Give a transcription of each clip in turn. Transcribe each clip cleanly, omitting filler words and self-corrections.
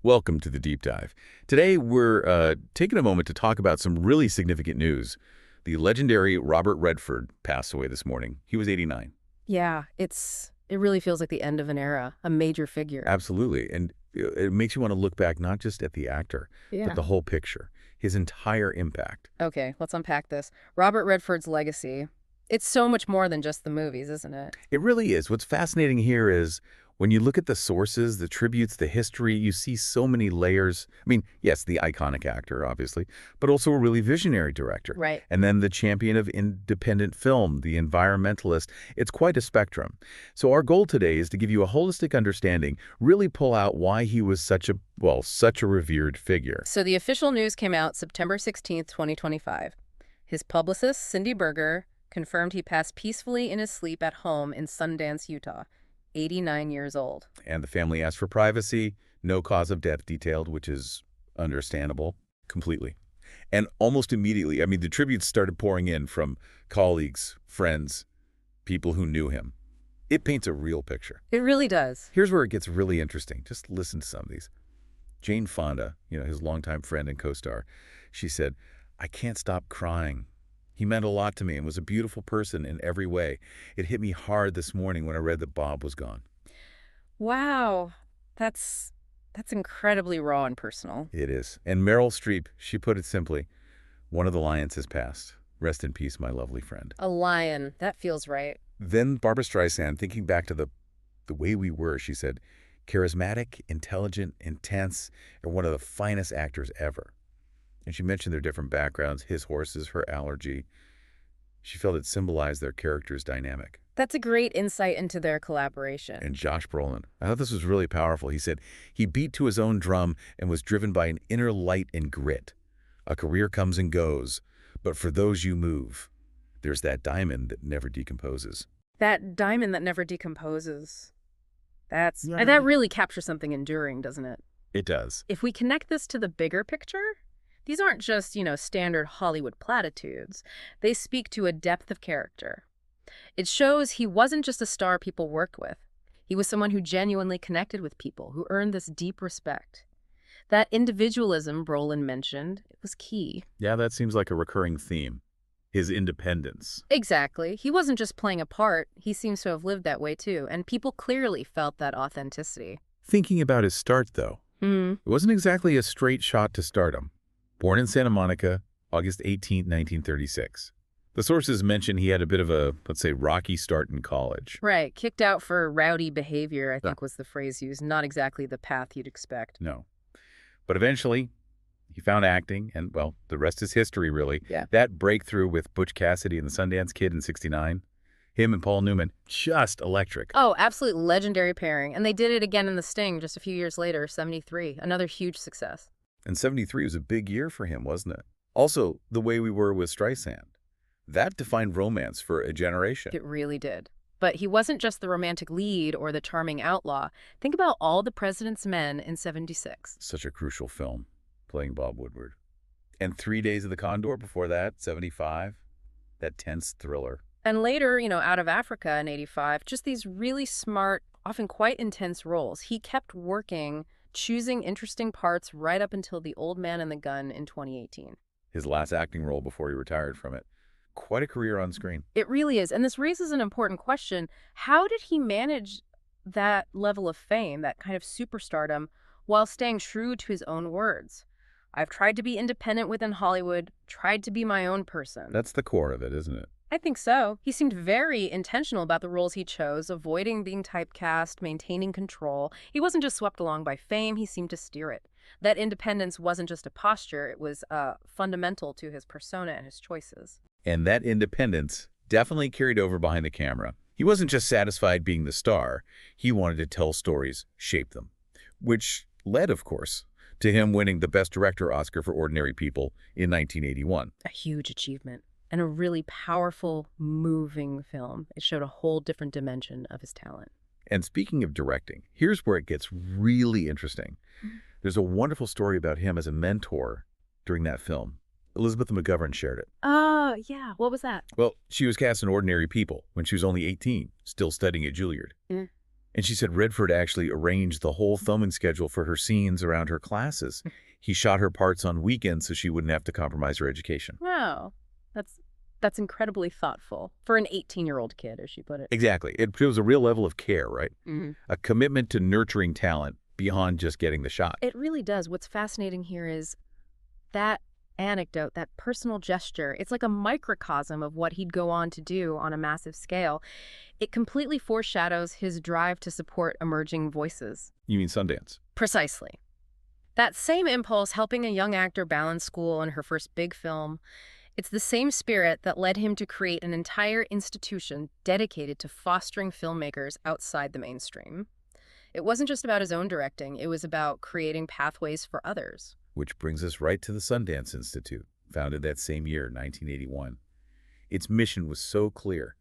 Welcome to the Deep Dive. Today, we're taking a moment to talk about some really significant news. The legendary Robert Redford passed away this morning. He was 89. Yeah, it really feels like the end of an era, a major figure. Absolutely. And it makes you want to look back not just at the actor, Yeah. but the whole picture, his entire impact. Okay, let's unpack this. Robert Redford's legacy. It's so much more than just the movies, isn't it? It really is. What's fascinating here is when you look at the sources, the tributes, the history, you see so many layers. I mean, yes, the iconic actor, obviously, but also a really visionary director. Right. And then the champion of independent film, the environmentalist. It's quite a spectrum. So our goal today is to give you a holistic understanding, really pull out why he was such a revered figure. So the official news came out September 16th, 2025. His publicist, Cindy Berger, confirmed he passed peacefully in his sleep at home in Sundance, Utah. 89 years old. And the family asked for privacy, no cause of death detailed, which is understandable completely. And almost immediately, I mean, the tributes started pouring in from colleagues, friends, people who knew him. It paints a real picture. It really does. Here's where it gets really interesting. Just listen to some of these. Jane Fonda, his longtime friend and co-star, she said, "I can't stop crying. He meant a lot to me and was a beautiful person in every way. It hit me hard this morning when I read that Bob was gone." Wow. That's incredibly raw and personal. It is. And Meryl Streep, she put it simply, "One of the lions has passed. Rest in peace, my lovely friend." A lion. That feels right. Then Barbra Streisand, thinking back to the way we were, she said, "Charismatic, intelligent, intense, and one of the finest actors ever." And she mentioned their different backgrounds, his horses, her allergy. She felt it symbolized their character's dynamic. That's a great insight into their collaboration. And Josh Brolin, I thought this was really powerful. He said, "He beat to his own drum and was driven by an inner light and grit. A career comes and goes, but for those you move, there's that diamond that never decomposes." That diamond that never decomposes. That really captures something enduring, doesn't it? It does. If we connect this to the bigger picture, these aren't just, standard Hollywood platitudes. They speak to a depth of character. It shows he wasn't just a star people worked with. He was someone who genuinely connected with people, who earned this deep respect. That individualism Brolin mentioned, it was key. Yeah, that seems like a recurring theme. His independence. Exactly. He wasn't just playing a part. He seems to have lived that way too, and people clearly felt that authenticity. Thinking about his start, though, it wasn't exactly a straight shot to stardom. Born in Santa Monica, August 18, 1936. The sources mention he had a bit of a, let's say, rocky start in college. Right. Kicked out for rowdy behavior, I think was the phrase used. Not exactly the path you'd expect. No. But eventually, he found acting, and, well, the rest is history, really. Yeah. That breakthrough with Butch Cassidy and the Sundance Kid in '69, him and Paul Newman, just electric. Oh, absolute legendary pairing. And they did it again in The Sting just a few years later, '73. Another huge success. And '73 was a big year for him, wasn't it? Also, The Way We Were with Streisand. That defined romance for a generation. It really did. But he wasn't just the romantic lead or the charming outlaw. Think about All the President's Men in '76. Such a crucial film, playing Bob Woodward. And 3 Days of the Condor before that, '75. That tense thriller. And later, Out of Africa in '85, just these really smart, often quite intense roles. He kept working, choosing interesting parts right up until The Old Man and the Gun in 2018. His last acting role before he retired from it. Quite a career on screen. It really is. And this raises an important question. How did he manage that level of fame, that kind of superstardom, while staying true to his own words? "I've tried to be independent within Hollywood, tried to be my own person." That's the core of it, isn't it? I think so. He seemed very intentional about the roles he chose, avoiding being typecast, maintaining control. He wasn't just swept along by fame, he seemed to steer it. That independence wasn't just a posture, it was fundamental to his persona and his choices. And that independence definitely carried over behind the camera. He wasn't just satisfied being the star. He wanted to tell stories, shape them. Which led, of course, to him winning the Best Director Oscar for Ordinary People in 1981. A huge achievement. And a really powerful, moving film. It showed a whole different dimension of his talent. And speaking of directing, here's where it gets really interesting. There's a wonderful story about him as a mentor during that film. Elizabeth McGovern shared it. Oh, yeah. What was that? Well, she was cast in Ordinary People when she was only 18, still studying at Juilliard. And she said Redford actually arranged the whole filming schedule for her scenes around her classes. He shot her parts on weekends so she wouldn't have to compromise her education. Wow. That's incredibly thoughtful for an 18-year-old kid, as she put it. Exactly. It was a real level of care, right? Hmm. A commitment to nurturing talent beyond just getting the shot. It really does. What's fascinating here is that anecdote, that personal gesture. It's like a microcosm of what he'd go on to do on a massive scale. It completely foreshadows his drive to support emerging voices. You mean Sundance? Precisely. That same impulse helping a young actor balance school and her first big film, it's the same spirit that led him to create an entire institution dedicated to fostering filmmakers outside the mainstream. It wasn't just about his own directing, it was about creating pathways for others. Which brings us right to the Sundance Institute, founded that same year, 1981. Its mission was so clear.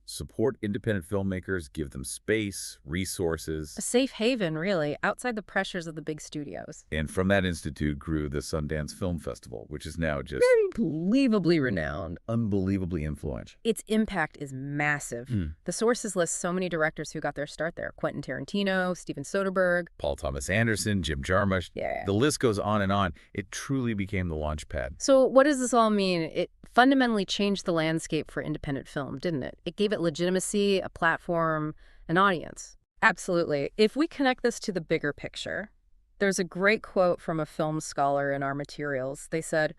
Support independent filmmakers, give them space, resources. A safe haven, really, outside the pressures of the big studios. And from that institute grew the Sundance Film Festival, which is now just Unbelievably renowned. unbelievably influential. Its impact is massive. The sources list so many directors who got their start there. Quentin Tarantino, Steven Soderbergh. Paul Thomas Anderson, Jim Jarmusch. Yeah. The list goes on and on. It truly became the launch pad. So what does this all mean? It fundamentally changed the landscape for independent film, didn't it? It gave it legitimacy, a platform, an audience. Absolutely. If we connect this to the bigger picture, there's a great quote from a film scholar in our materials. They said,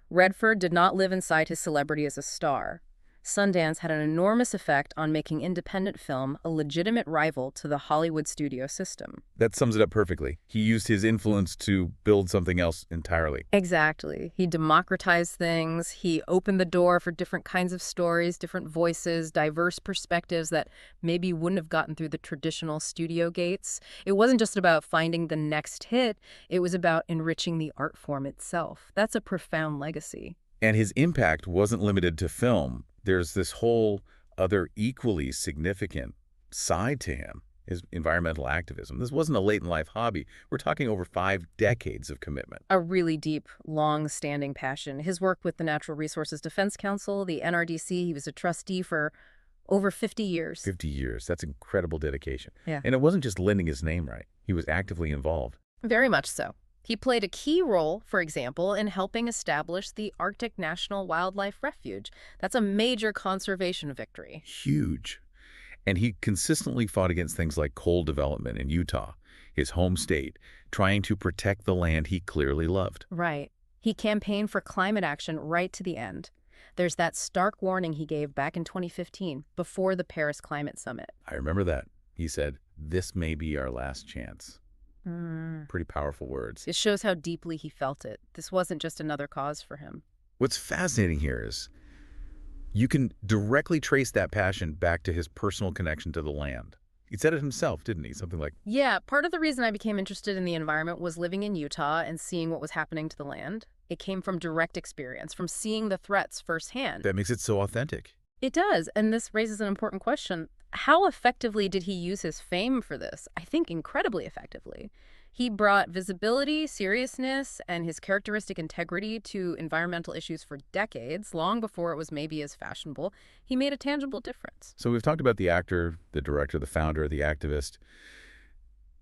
Redford did not live inside his celebrity as a star. Sundance had an enormous effect on making independent film a legitimate rival to the Hollywood studio system. That sums it up perfectly. He used his influence to build something else entirely. Exactly. He democratized things. He opened the door for different kinds of stories, different voices, diverse perspectives that maybe wouldn't have gotten through the traditional studio gates. It wasn't just about finding the next hit. It was about enriching the art form itself. That's a profound legacy. And his impact wasn't limited to film. There's this whole other equally significant side to him, his environmental activism. This wasn't a late-in-life hobby. We're talking over 5 decades of commitment. A really deep, long-standing passion. His work with the Natural Resources Defense Council, the NRDC, he was a trustee for over 50 years. 50 years. That's incredible dedication. Yeah. And it wasn't just lending his name right. He was actively involved. Very much so. He played a key role, for example, in helping establish the Arctic National Wildlife Refuge. That's a major conservation victory. Huge. And he consistently fought against things like coal development in Utah, his home state, trying to protect the land he clearly loved. Right. He campaigned for climate action right to the end. There's that stark warning he gave back in 2015, before the Paris Climate Summit. I remember that. He said, "This may be our last chance." Pretty powerful words. It shows how deeply he felt it. This wasn't just another cause for him. What's fascinating here is you can directly trace that passion back to his personal connection to the land. He said it himself, didn't he? Something like, Yeah, part of the reason I became interested in the environment was living in Utah and seeing what was happening to the land. It came from direct experience, from seeing the threats firsthand. that makes it so authentic. It does, and this raises an important question. How effectively did he use his fame for this? I think incredibly effectively. He brought visibility, seriousness, and his characteristic integrity to environmental issues for decades, long before it was maybe as fashionable. He made a tangible difference. So we've talked about the actor, the director, the founder, the activist,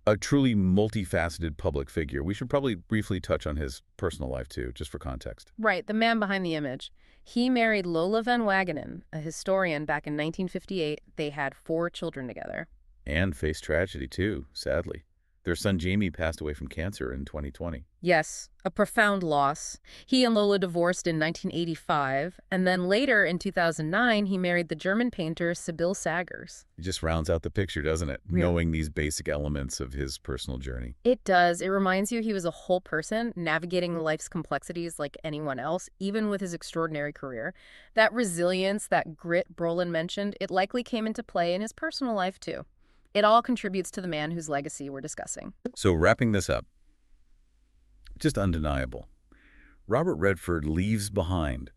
a truly multifaceted public figure. We should probably briefly touch on his personal life, too, just for context. Right, the man behind the image. He married Lola Van Wagenen, a historian, back in 1958. They had 4 children together. And faced tragedy, too, sadly. Their son Jamie passed away from cancer in 2020. Yes, a profound loss. He and Lola divorced in 1985, and then later in 2009, he married the German painter Sibylle Sagers. It just rounds out the picture, doesn't it? Yeah. Knowing these basic elements of his personal journey. It does. It reminds you he was a whole person, navigating life's complexities like anyone else, even with his extraordinary career. That resilience, that grit Brolin mentioned, it likely came into play in his personal life, too. It all contributes to the man whose legacy we're discussing. So wrapping this up, just undeniable. Robert Redford leaves behind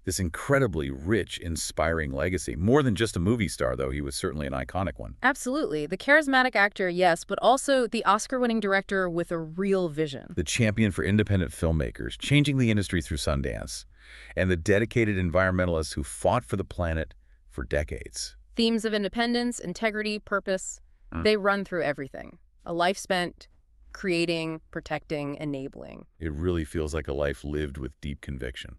this incredibly rich, inspiring legacy. More than just a movie star, though. He was certainly an iconic one. Absolutely. The charismatic actor, yes, but also the Oscar-winning director with a real vision. The champion for independent filmmakers, changing the industry through Sundance, and the dedicated environmentalists who fought for the planet for decades. Themes of independence, integrity, purpose. They run through everything. A life spent creating, protecting, enabling. It really feels like a life lived with deep conviction.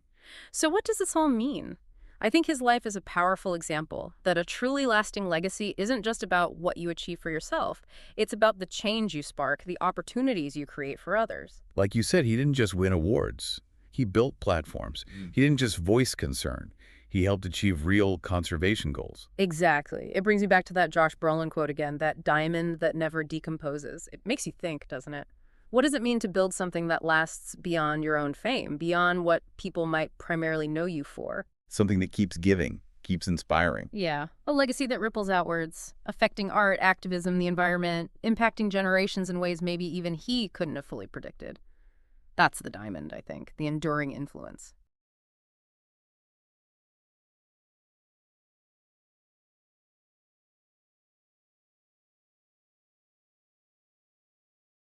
So what does this all mean? I think his life is a powerful example that a truly lasting legacy isn't just about what you achieve for yourself. It's about the change you spark, the opportunities you create for others. Like you said, he didn't just win awards. He built platforms. He didn't just voice concern. He helped achieve real conservation goals. Exactly. It brings me back to that Josh Brolin quote again, that diamond that never decomposes. It makes you think, doesn't it? What does it mean to build something that lasts beyond your own fame, beyond what people might primarily know you for? Something that keeps giving, keeps inspiring. Yeah, a legacy that ripples outwards, affecting art, activism, the environment, impacting generations in ways maybe even he couldn't have fully predicted. That's the diamond, I think, the enduring influence.